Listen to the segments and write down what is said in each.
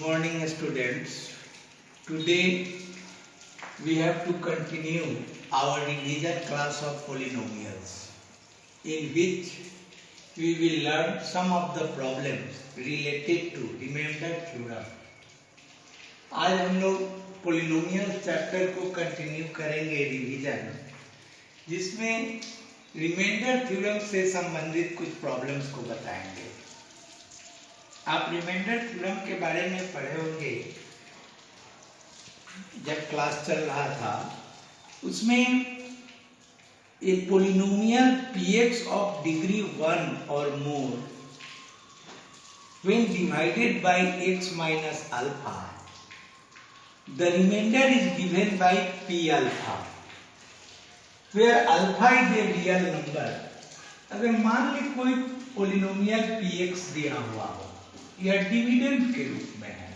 Good morning, students. Today we have to continue our revision class of polynomials, in which we will learn some of the problems related to remainder theorem. आज हम लोग polynomial chapter को continue करेंगे revision, जिसमें remainder theorem से संबंधित कुछ problems को बताएंगे। आप रिमाइंडर थ्योरम के बारे में पढ़े होंगे जब क्लास चल रहा था। उसमें ए polynomial px of degree 1 or more when divided by x minus alpha, the remainder is given by p alpha, where alpha is a real number। अगर मान ली कोई पोलिनोमियल px दिया हुआ हो, यह डिविडेंड के रूप में है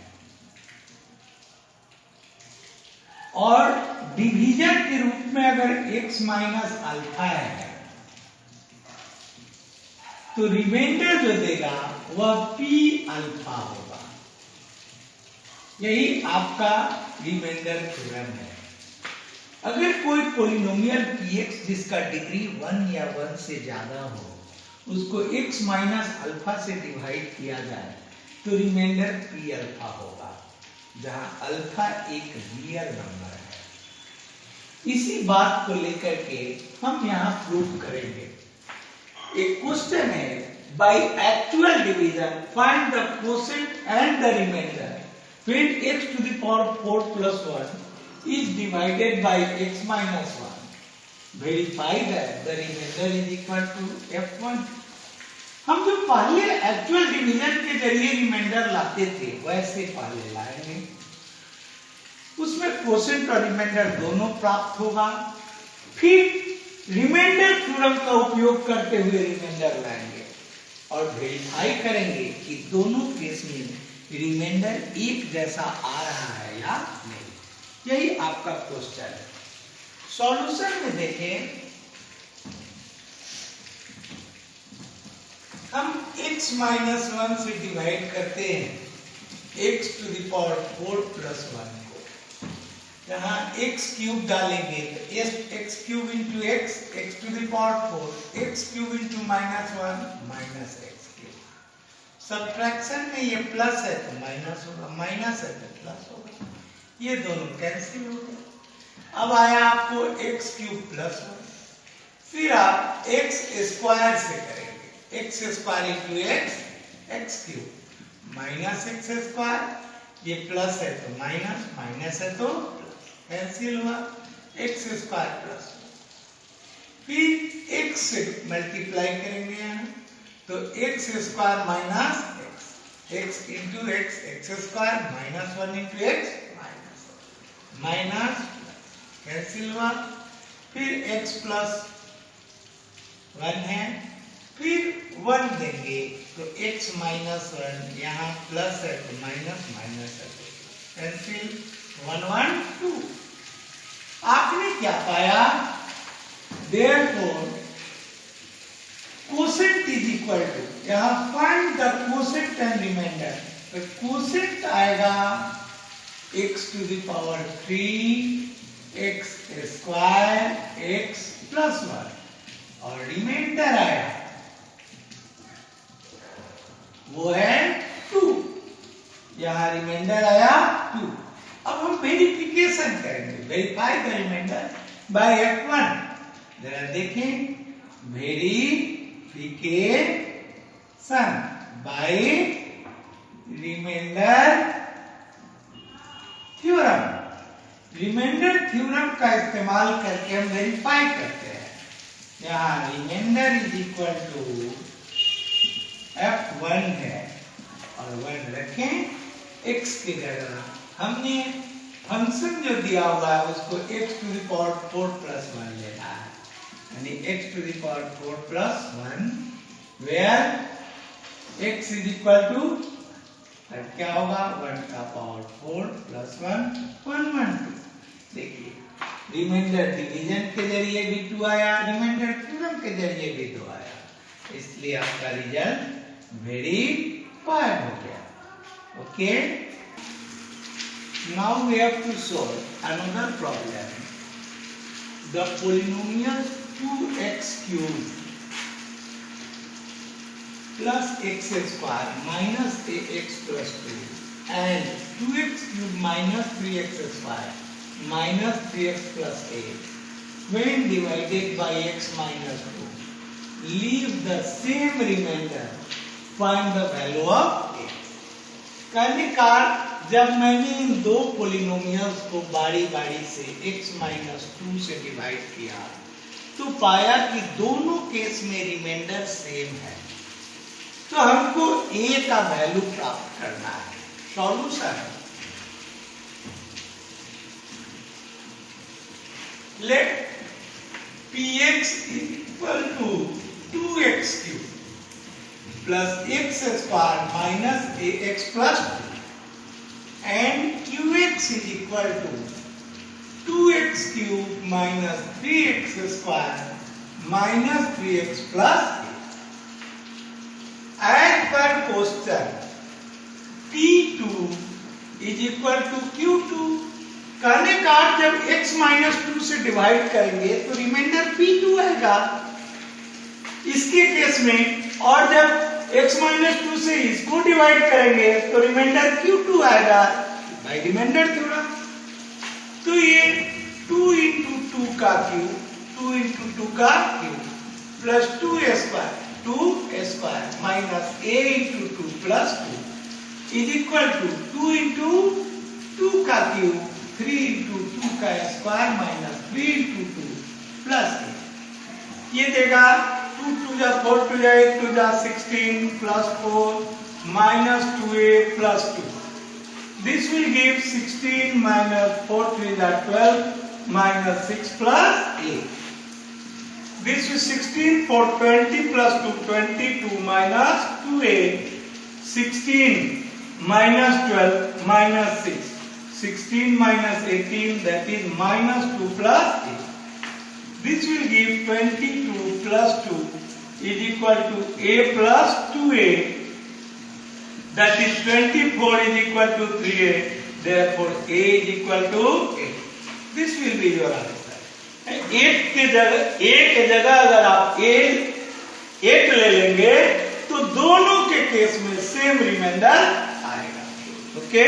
और डिवीजन के रूप में अगर x माइनस अल्फा है, तो रिमाइंडर जो देगा वह p अल्फा होगा। यही आपका रिमाइंडर थ्योरम है। अगर कोई पोलिनोमियल px जिसका डिग्री 1 या 1 से ज्यादा हो, उसको x माइनस अल्फा से डिवाइड किया जाए तो रिमाइंडर p अल्फा होगा, जहां अल्फा एक रियल नंबर है। इसी बात को लेकर के हम यहाँ प्रूव करेंगे। एक क्वेश्चन है, by actual division find the quotient and the remainder when x to the power 4 plus 1 is divided by x minus 1, verify that the remainder is equal to f1। हम जो पहले एक्चुअल डिवीजन के जरिए reminder लाते थे वैसे पहले लाएंगे। उसमें क्वोशिएंट और रिमाइंडर दोनों प्राप्त होगा। फिर रिमाइंडर थ्योरम का उपयोग करते हुए रिमाइंडर लाएंगे और वेरीफाई करेंगे कि दोनों केस में रिमाइंडर एक जैसा आ रहा है या नहीं। यही आपका क्वेश्चन है। सॉल्यूशन में देखें, हम x माइनस 1 से डिवाइड करते हैं x to the power 4 plus 1 को। यहाँ x क्यूब डालेंगे तो x cube into x to the power 4, x cube into minus 1 minus x cube. Subtraction में ये प्लस है तो माइनस होगा, माइनस है तो प्लस होगा। ये दोनों कैंसिल हो गए। अब आया आपको x क्यूब प्लस 1, फिर आप x स्क्वायर से करेंगे x square into x cube minus x square. ये प्लस है तो माइनस, माइनस है तो कैंसिल हुआ, x स्क्वायर प्लस। फिर x से मल्टीप्लाई करेंगे यहाँ तो x square minus x into x square minus 1 into x minus minus cancel हुआ। फिर x प्लस 1 है, फिर 1 देंगे तो x माइनस 1, यहाँ प्लस है तो माइनस, माइनस है तो कैंसिल, 1 1 2। आपने क्या पाया? Therefore quotient is equal to, यहाँ find the quotient and remainder। तो quotient आएगा x to the power 3 x square x plus 1 और रिमाइंडर आया वो है 2। यहाँ रिमाइंडर आया 2। अब हम वेरिफिकेशन करेंगे, verify the remainder bye f1। जरा देखें, verification by remainder theorem. Remainder theorem का इस्तेमाल करके हम वेरीफाई करते हैं। यहाँ reminder is equal to f1 है और 1 रखें x की जगह। हमने फंक्शन जो दिया हुआ है उसको x to the power 4 plus 1 लेना है, यानी x to the power 4 plus 1 where x is equal to क्या होगा 1 का पावर 4 प्लस 1 1 1 2। देखिए रिमाइंडर डिवीजन के जरिए भी 2 आया, रिमाइंडर थ्योरम के जरिए भी 2 आया, इसलिए आपका रिजल्ट वेरीफाइड हो गया। Okay. Now we have to solve another problem. The polynomial 2x cubed plus x square minus ax plus 2 and 2x cubed minus 3x square minus 3x plus 8 when divided by x minus 2 leave the same remainder. Find the value of x. कहने का जब मैंने इन दो polynomials को बारी बारी से x minus 2 से डिवाइड किया तो पाया कि दोनों केस में रिमाइंडर सेम है, तो हमको a का वैल्यू प्राप्त करना है। Solution let px equal to 2x cube plus x square minus ax plus 2 and qx is equal to 2x cube minus 3x square minus 3x plus 8. As per question, p2 is equal to q2. कहने का जब x minus 2 से divide करेंगे तो reminder p2 आएगा इसके case में, और जब x माइनस 2 से इसको डिवाइड करेंगे तो रिमाइंडर q2 आएगा बाय रिमाइंडर थ्योरम। तो ये 2 into 2 का क्यूब 2 into 2 का cube plus 2 square minus a into 2 plus 2 is equal to 2 into 2 का क्यूब 3 into 2 का स्क्वायर माइनस 3 into 2 प्लस 8। ये देगा 2 2 जा 4 2 जा 8 2 जा 16 plus 4 minus 2a plus 2. This will give 16 minus 4 3 जा 12 minus 6 plus 8. This is 16 for 20 plus 2 22 minus 2a 16 minus 12 minus 6 16 minus 18 that is minus 2 plus 8. This will give 22 plus 2 is equal to a plus 2a, that is 24 is equal to 3a, therefore a is equal to 8. This will be your answer. 8 के जगह अगर आप 8 ले लेंगे तो दोनों के case में सेम रिमाइंडर आएगा। ओके,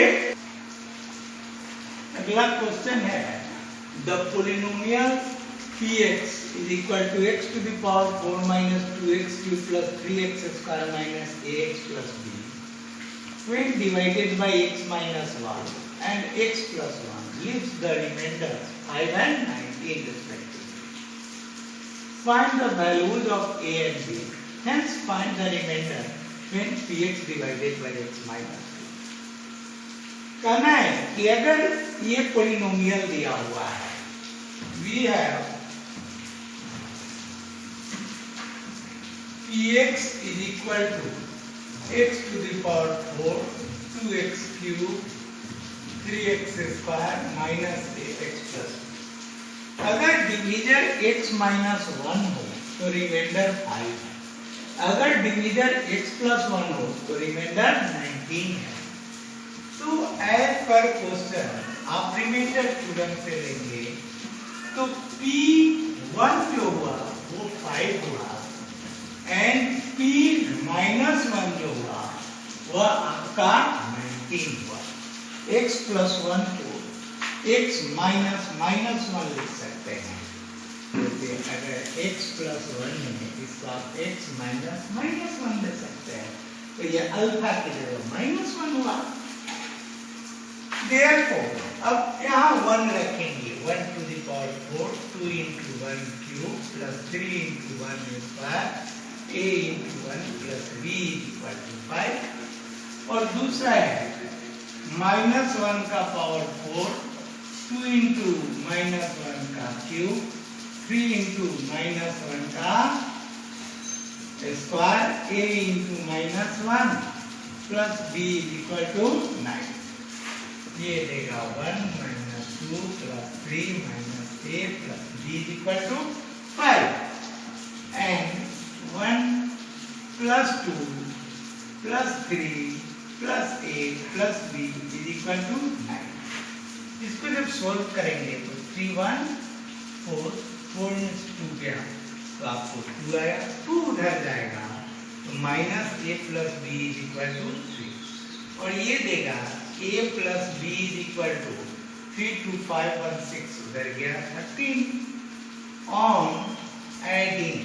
अगला क्वेश्चन है the polynomial px is equal to x to the power 4 minus 2x cube plus 3x square minus ax plus b when divided by x minus 1 and x plus 1 leaves the remainder 5 and 19 respectively. Find the values of a and b, hence find the remainder when px divided by x minus 2. कहना है कि अगर ये polynomial दिया हुआ है, we have px is equal to x to the power 4 2x cube 3x square minus ax plus 2. अगर divisor x minus 1 हो तो रिमाइंडर 5 है, अगर डिवीजर x plus 1 हो तो रिमाइंडर 19 है। तो एज पर क्वेश्चन आप रिमाइंडर थ्योरम से लेंगे तो p1 जो हुआ वो 5 हुआ एंड p माइनस 1 जो हुआ वह आपका 19 हुआ। x प्लस 1 को x माइनस 1 लिख सकते हैं, जैसे अगर x प्लस 1 है इसको आप x माइनस 1 ले सकते हैं, तो ये अल्फा की जगह -1 हुआ। Therefore, अब यहाँ 1 रखेंगे, 1 to the power 4 2 into 1 cube plus 3 into 1 square a into 1 plus b is equal to 5। और दूसरा है -1 का पावर 4 2 into -1 का क्यूब 3 into -1 का square a into -1 plus b is equal to 9। ये देगा 1 minus 2 plus 3 minus a plus b is equal to 5 and 1 plus 2 plus 3 plus a plus b is equal to 9। इसको जब solve करेंगे तो 3 1 4 4 2 गया तो आपको 2 आया, 2 उधर जाएगा तो minus a plus B is equal to 3 और ये देगा a plus B is equal to 3 2 5 1 6 उधर गया 13 ऑन एडिंग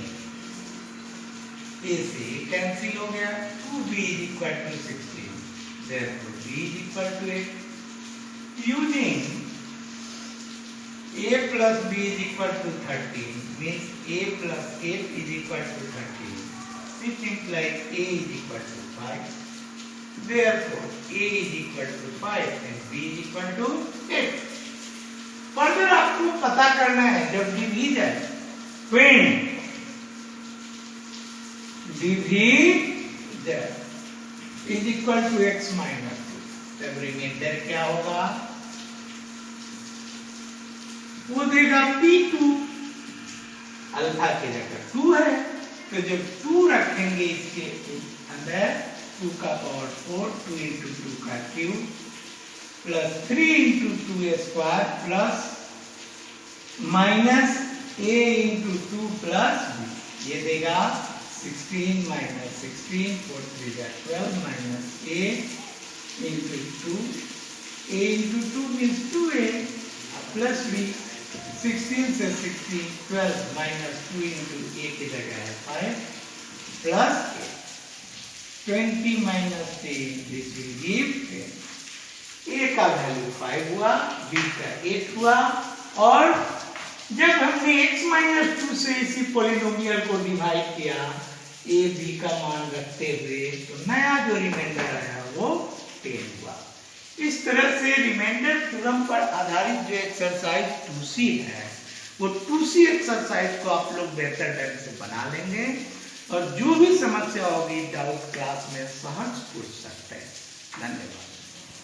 a से कैंसिल हो गया 2b is equal to 16 therefore b is equal to 8 using a plus b is equal to 13 means a plus 8 is equal to 13 which implies a is equal to 5 therefore a is equal to 5 and b is equal to 8 further आपको पता करना है जब division when divisor is equal to x minus 2 तब reminder क्या होगा वो देगा p2 अल्फा की जगह 2 है तो जब 2 रखेंगे इसके अंदर 2 का पावर 4 2 into 2 का cube plus 3 into 2 square plus minus a into 2 plus b ये देगा 16 minus 16 4 3 12 minus a into 2 a into 2 means 2a plus b 16 से 16 12 minus 2 into a की जगह है 5 plus 20 minus 10 this will give 10 a का value 5 हुआ b का 8 हुआ और जब हमने x minus 2 से इसी पॉलिनोमियल को डिवाइड किया a b का मान रखते हुए तो नया जो रिमाइंडर आया वो 10 हुआ। इस तरह से रिमाइंडर थ्योरम पर आधारित जो एक्सरसाइज 2C है वो 2C एक्सरसाइज को आप लोग बेहतर ढंग से बना लेंगे और जो भी समस्या होगी डाउट क्लास में सहज पूछ सकते हैं। धन्यवाद।